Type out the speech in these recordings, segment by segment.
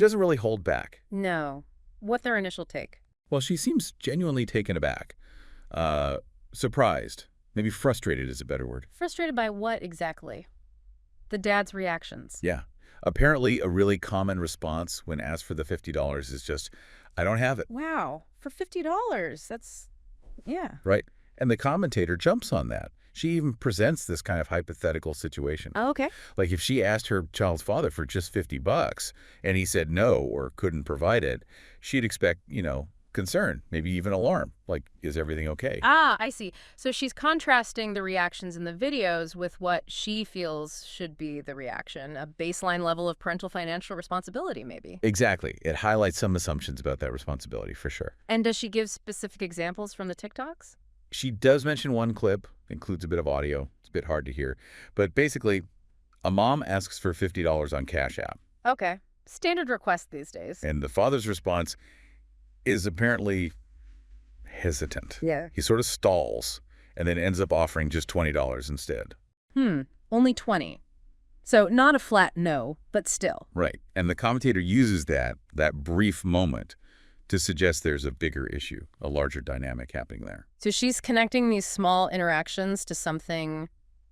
She doesn't really hold back. No. What's their initial take? Well, she seems genuinely taken aback. Surprised. Maybe frustrated is a better word. Frustrated by what exactly? The dad's reactions. Yeah. Apparently, a really common response when asked for the $50 is just, I don't have it. Wow. For $50. Yeah. Right? And the commentator jumps on that. She even presents this kind of hypothetical situation. Oh, okay. Like if she asked her child's father for just $50 and he said no or couldn't provide it, she'd expect, concern, maybe even alarm. Like, is everything okay? Ah, I see. So she's contrasting the reactions in the videos with what she feels should be the reaction, a baseline level of parental financial responsibility, maybe. Exactly. It highlights some assumptions about that responsibility, for sure. And does she give specific examples from the TikToks? She does mention one clip, includes a bit of audio. It's a bit hard to hear. But basically, a mom asks for $50 on Cash App. Okay. Standard request these days. And the father's response is apparently hesitant. Yeah. He sort of stalls and then ends up offering just $20 instead. Only 20. So not a flat no, but still. Right. And the commentator uses that brief moment to suggest there's a bigger issue, a larger dynamic happening there. So she's connecting these small interactions to something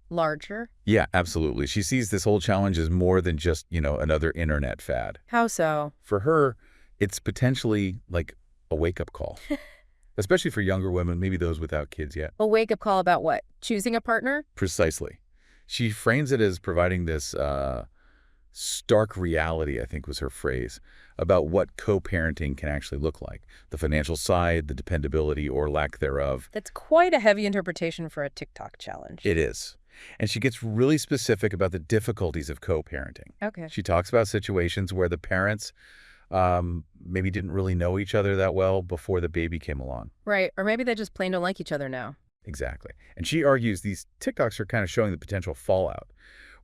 larger? Yeah, absolutely. She sees this whole challenge as more than just, another internet fad. How so? For her, it's potentially like a wake-up call, especially for younger women, maybe those without kids yet. A wake-up call about what? Choosing a partner? Precisely. She frames it as providing this stark reality, I think was her phrase, about what co-parenting can actually look like. The financial side, the dependability or lack thereof. That's quite a heavy interpretation for a TikTok challenge. It is. And she gets really specific about the difficulties of co-parenting. Okay. She talks about situations where the parents maybe didn't really know each other that well before the baby came along. Right. Or maybe they just plain don't like each other now. Exactly. And she argues these TikToks are kind of showing the potential fallout,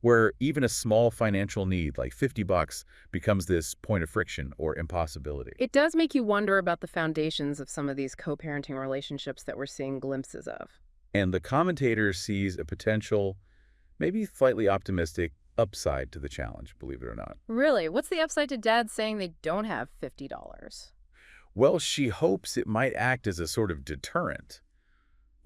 where even a small financial need like $50 becomes this point of friction or impossibility. It does make you wonder about the foundations of some of these co-parenting relationships that we're seeing glimpses of. And the commentator sees a potential, maybe slightly optimistic, upside to the challenge, believe it or not. Really? What's the upside to dads saying they don't have $50? Well, she hopes it might act as a sort of deterrent,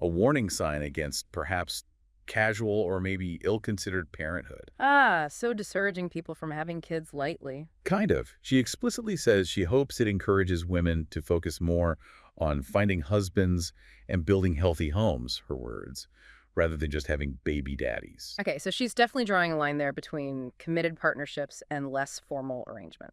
a warning sign against perhaps casual or maybe ill-considered parenthood. Ah, so discouraging people from having kids lightly. Kind of. She explicitly says she hopes it encourages women to focus more on finding husbands and building healthy homes, her words, rather than just having baby daddies. Okay, so she's definitely drawing a line there between committed partnerships and less formal arrangements.